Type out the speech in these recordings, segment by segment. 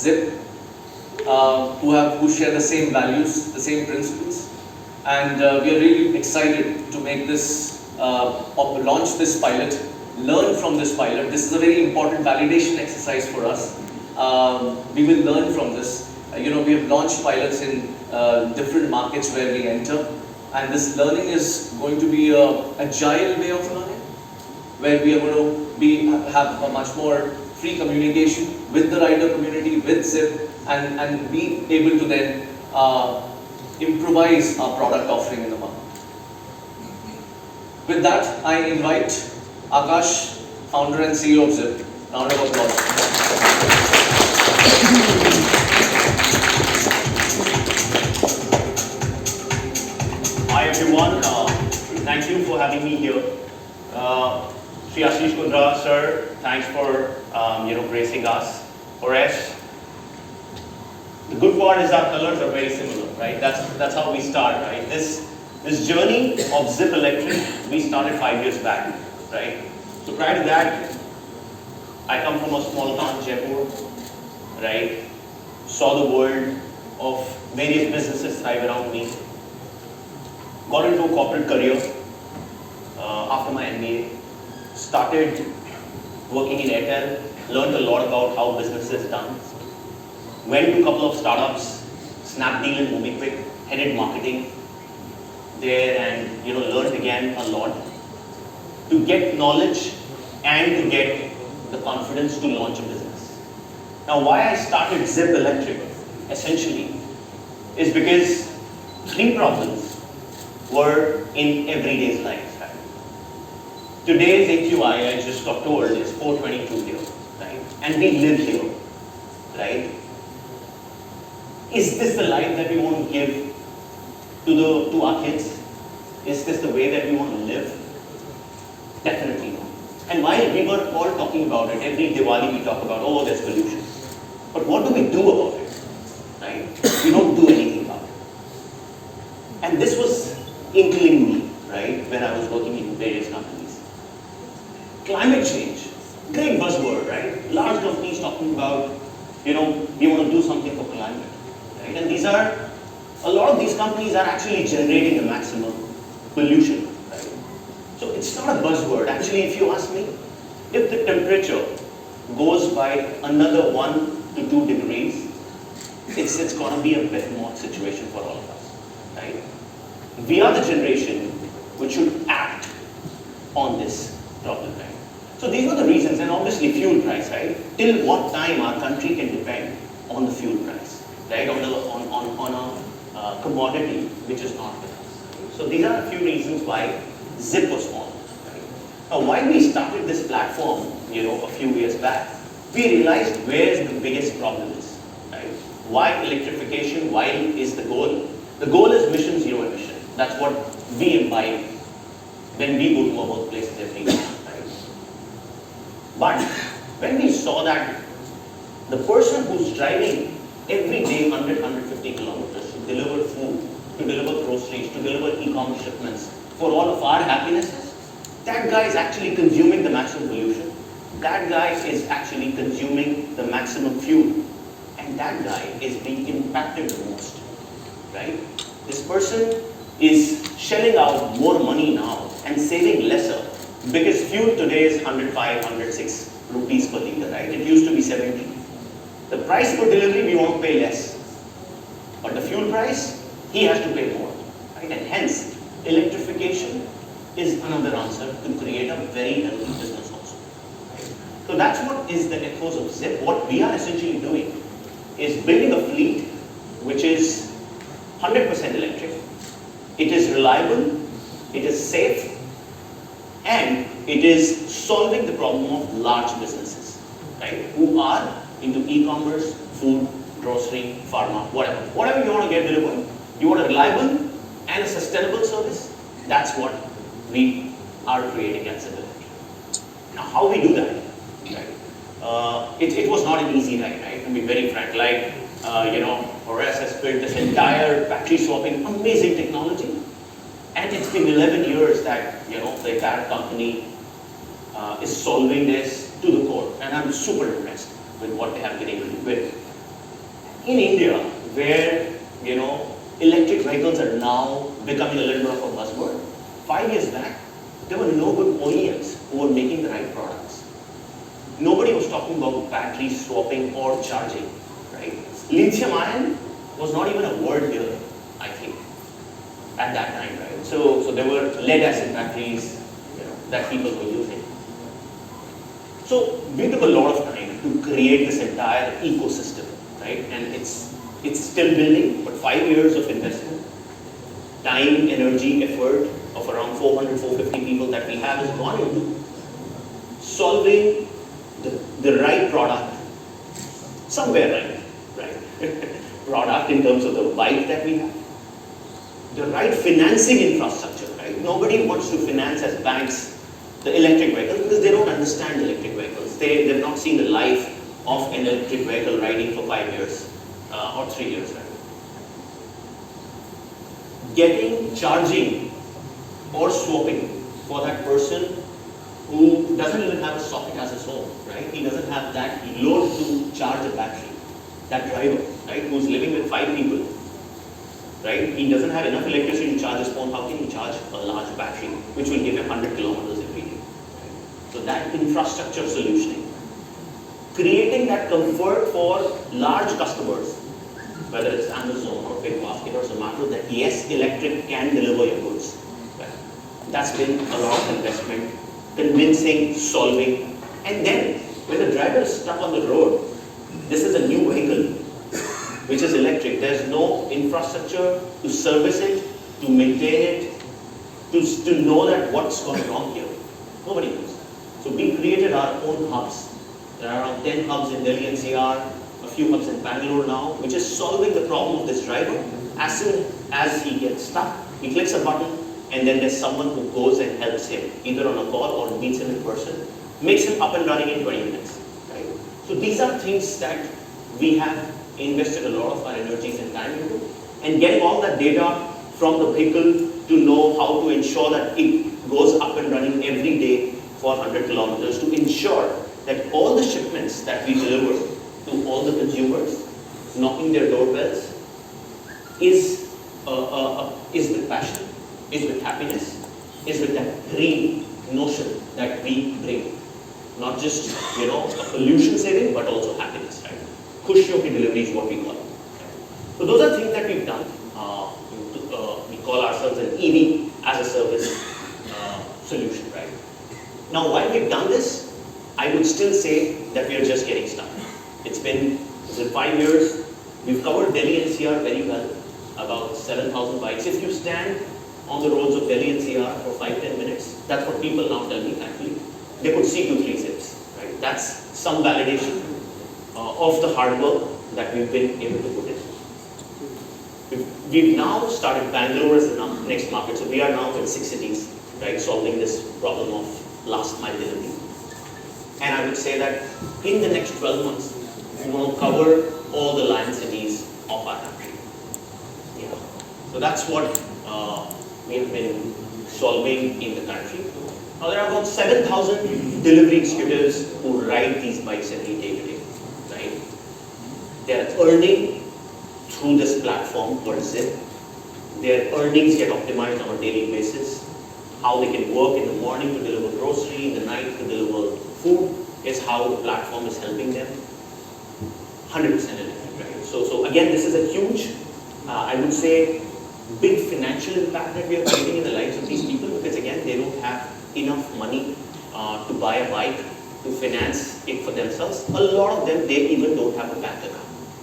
Zypp, who share the same values, the same principles, and we are really excited to make this, launch this pilot, learn from this pilot. This is a very important validation exercise for us. We will learn from this. We have launched pilots in different markets where we enter, and this learning is going to be an agile way of learning, where we are going to have a much more free communication with the rider community, with Zypp, and be able to then improvise our product offering in the market. With that, I invite Akash, founder and CEO of Zypp. Round of applause. Hi everyone, thank you for having me here. Sri Ashish Kundra sir, thanks for gracing us. Horesh, the good part is our colors are very similar, right? That's how we start, right? This journey of Zypp Electric, we started 5 years back, right? So prior to that, I come from a small town, Jaipur, right? Saw the world of various businesses thrive around me. Got into a corporate career after my MBA. Started working in Airtel, learned a lot about how business is done. Went to a couple of startups, Snapdeal and MobiQuick, headed marketing there, and learned again a lot to get knowledge and to get the confidence to launch a business. Now, why I started Zypp Electric essentially is because 3 problems were in everyday's life. Right? Today's AQI, I just got told, is 422 here, right? And we live here, right? Is this the life that we want to give to our kids? Is this the way that we want to live? Definitely not. And while we were all talking about it, every Diwali we talk about, oh, there's pollution. But what do we do about it? Right? We don't do anything about it. And this was inkling me, right, when I was working in various companies. Climate change, great buzzword, right? Large companies talking about, we want to do something for climate, right? And a lot of these companies are actually generating the maximum pollution, right? So it's not a buzzword. Actually, if you ask me, if the temperature goes by another 1 to 2 degrees, it's going to be a bit more situation for all of us, right? We are the generation which should act on this problem, right? So these were the reasons, and obviously fuel price, right? Till what time our country can depend on the fuel price, right? On a commodity which is not with us. So these are a few reasons why Zypp was formed. Right? Now, why we started this platform, a few years back, we realized where the biggest problem is, right? Why electrification? Why is the goal? The goal is mission zero emission. That's what we imbibe when we go to our workplaces every day, right? But when we saw that the person who's driving every day 100, 150 kilometers to deliver food, to deliver groceries, to deliver e-commerce shipments for all of our happinesses, that guy is actually consuming the maximum pollution. That guy is actually consuming the maximum fuel. And that guy is being impacted the most, right? This person is shelling out more money now and saving lesser because fuel today is 105, 106 rupees per liter, right? It used to be 70. The price per delivery, we want to pay less. But the fuel price, he has to pay more, right? And hence, electrification is another answer to create a very healthy business also. Right? So that's what is the ethos of Zypp. What we are essentially doing is building a fleet which is 100% electric. It is reliable, it is safe, and it is solving the problem of large businesses, right? Who are into e-commerce, food, grocery, pharma, whatever. Whatever you want to get delivered, you want a reliable and a sustainable service. That's what we are creating at Zypp Electric. Now, how we do that, right? It was not an easy ride, right? To be very frank, like, Horace has built this entire battery swapping, amazing technology. And it's been 11 years that, the entire company is solving this to the core. And I'm super impressed with what they have been able to do with. in India, where, you know, electric vehicles are now becoming a little bit of a buzzword, 5 years back, there were no good OEMs who were making the right products. Nobody was talking about battery swapping or charging, right? Lithium ion was not even a word here, I think, at that time, right? So there were lead acid batteries, you know, that people were using. So we took a lot of time to create this entire ecosystem, right? And it's still building, but 5 years of investment, time, energy, effort of around 400, 450 people that we have has gone into solving the right product, somewhere right product in terms of the bike that we have, the right financing infrastructure, right? Nobody wants to finance as banks the electric vehicles because they don't understand electric vehicles. They've not seen the life of an electric vehicle riding for 5 years or 3 years, right? Getting charging or swapping for that person who doesn't even have a socket as his home, right? He doesn't have that load to charge a battery. That driver, right, who's living with 5 people, right? He doesn't have enough electricity to charge his phone. How can he charge a large battery, which will give him 100 kilometers every day? Right? So that infrastructure solutioning, creating that comfort for large customers, whether it's Amazon or BigBasket or Zomato, that yes, electric can deliver your goods. Right? That's been a lot of investment, convincing, solving, and then when the driver is stuck on the road, this is a new vehicle which is electric. There's no infrastructure to service it, to maintain it, to know that what's going wrong here. Nobody knows. So we created our own hubs. There are around 10 hubs in Delhi NCR, a few hubs in Bangalore now, which is solving the problem of this driver. As soon as he gets stuck, he clicks a button, and then there's someone who goes and helps him, either on a call or meets him in person, makes him up and running in 20 minutes. Right? So these are things that we have invested a lot of our energies and time into, and getting all that data from the vehicle to know how to ensure that it goes up and running every day for 100 kilometers, to ensure that all the shipments that we deliver to all the consumers, knocking their doorbells, is with passion, is with happiness, is with that green notion that we bring. Not just, you know, a pollution saving, but also happiness, right? Khushiyon ki delivery is what we call it. So those are things that we've done. We call ourselves an EV as a service solution, right? Now, while we've done this, I would still say that we are just getting started. It's been 5 years. We've covered Delhi NCR very well, about 7,000 bikes. If you stand on the roads of Delhi NCR for 5-10 minutes, that's what people now tell me, actually. They could see 2-3 Zypps, right? That's some validation of the hard work that we've been able to put in. We've now started Bangalore as the next market, so we are now in 6 cities, right, solving this problem of last mile delivery. And I would say that in the next 12 months, we want to cover all the lion cities of our country. Yeah. So that's what we have been solving in the country. Now there are about 7,000 delivery executives who ride these bikes every day today, right? They are earning through this platform called Zypp. Their earnings get optimized on a daily basis. How they can work in the morning to deliver grocery, in the night to deliver food, is how the platform is helping them. 100% electric, right? So again, this is a huge, I would say, big financial impact that we are creating in the lives of these people, because again, they don't have enough money to buy a bike, to finance it for themselves. A lot of them, they even don't have a bank account.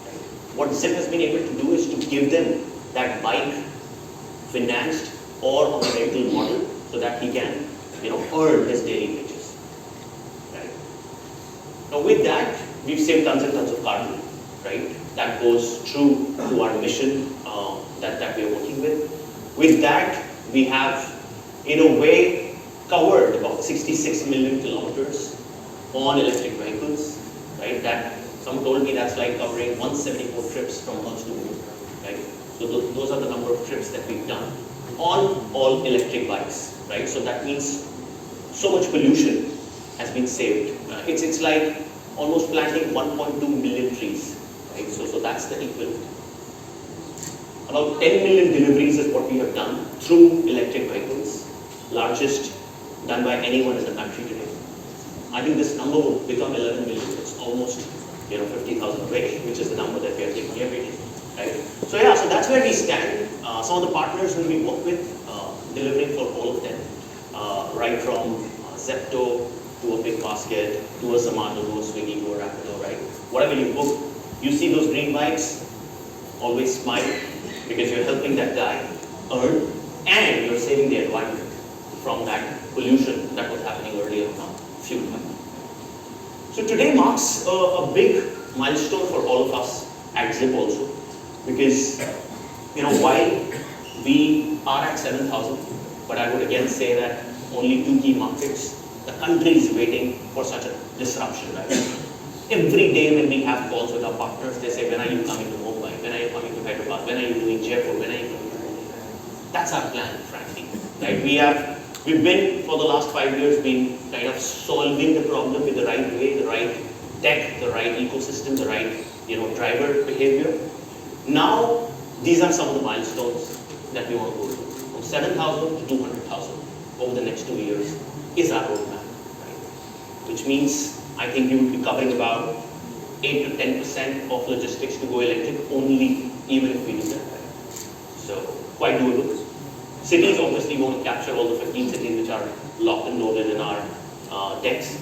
Right? What Zypp has been able to do is to give them that bike financed or on a rental model, so that he can, you know, earn his daily wages. Right? Now with that, we've saved tons and tons of carbon, right? That goes true to our mission that we are working with. With that, we have, in a way, covered about 66 million kilometers on electric vehicles, right? That someone told me that's like covering 174 trips from Earth to Moon, right? So those are the number of trips that we've done on all electric bikes, right? So that means so much pollution has been saved. It's like almost planting 1.2 million trees, right? So So that's the equivalent. About 10 million deliveries is what we have done through electric vehicles, largest done by anyone in the country today. I think this number will become 11 million. It's almost 50,000 away, which is the number that we are taking every day. Right? So yeah, so that's where we stand. Some of the partners who we work with, delivering for all of them, right from Zepto to a big basket, to a Zomato, to a Swiggy, to a Rapido, right? Whatever you book, you see those green bikes, always smile, because you're helping that guy earn, and you're saving the environment from that pollution that was happening earlier on fuel. So today marks a big milestone for all of us at Zypp also, because while we are at 7,000, but I would again say that only 2 key markets, the country is waiting for such a disruption, right? Every day when we have calls with our partners, they say, when are you coming to Mumbai? When are you coming to Hyderabad? When are you doing Jaipur? When are you coming to Delhi? That's our plan, frankly. Right? We've been, for the last 5 years, been kind of solving the problem in the right way, the right tech, the right ecosystem, the right driver behavior. Now, these are some of the milestones that we want to go to. From 7,000 to 200,000 over the next 2 years is our roadmap. Right? Which means, I think we will be covering about 8 to 10% of logistics to go electric only, even if we do that. Right? So, quite doable. Cities obviously want to capture all the 15 cities which are locked and loaded in our decks.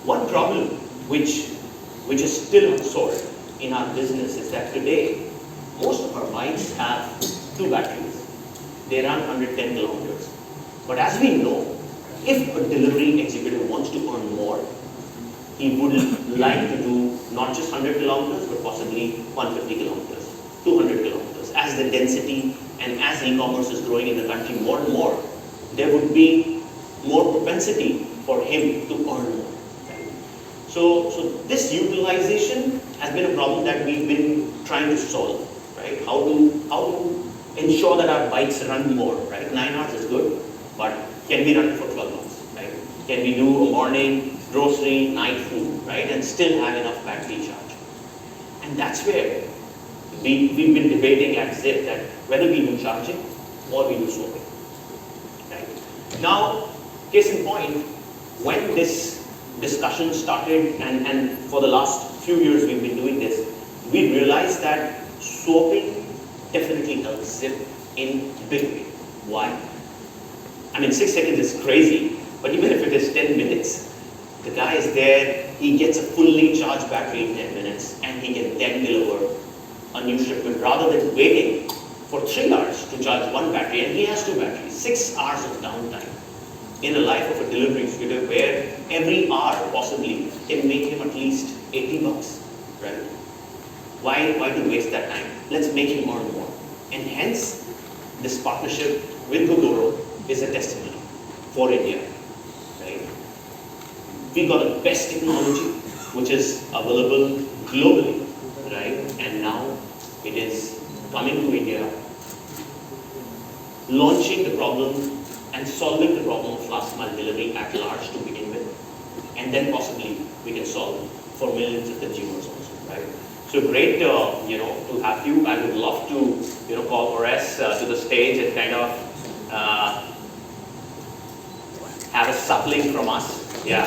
One problem which is still unsolved in our business is that today, most of our bikes have 2 batteries. They run 110 kilometers. But as we know, if a delivery executive wants to earn more, he would like to do not just 100 kilometers, but possibly 150 kilometers, 200 kilometers. As the density and as e-commerce is growing in the country more and more, there would be more propensity for him to earn more. Right? So this utilization has been a problem that we've been trying to solve. Right? How to ensure that our bikes run more. Right? 9 hours is good, but can we run for 12 hours? Right? Can we do a morning, grocery, night food, right, and still have enough battery charge? And that's where we've been debating at Zypp that whether we do charging or we do swapping. Right? Now, case in point, when this discussion started, and for the last few years we've been doing this, we realized that swapping definitely helps Zypp in a big way. Why? I mean, 6 seconds is crazy, but even if it is 10 minutes, the guy is there, he gets a fully charged battery in 10 minutes, and he can then deliver a new shipment rather than waiting for 3 hours to charge 1 battery, and he has 2 batteries. 6 hours of downtime in the life of a delivery executive, where every hour possibly can make him at least 80 bucks, right? Why to waste that time? Let's make him earn more. And hence, this partnership with Gogoro is a testimony for India. Right? We got the best technology which is available globally, right? And now it is coming to India, launching the problem and solving the problem of last mile delivery at large to begin with, and then possibly we can solve for millions of consumers also, right? So great, to have you. I would love to, call Ores to the stage and kind of have a suppling from us. Yeah.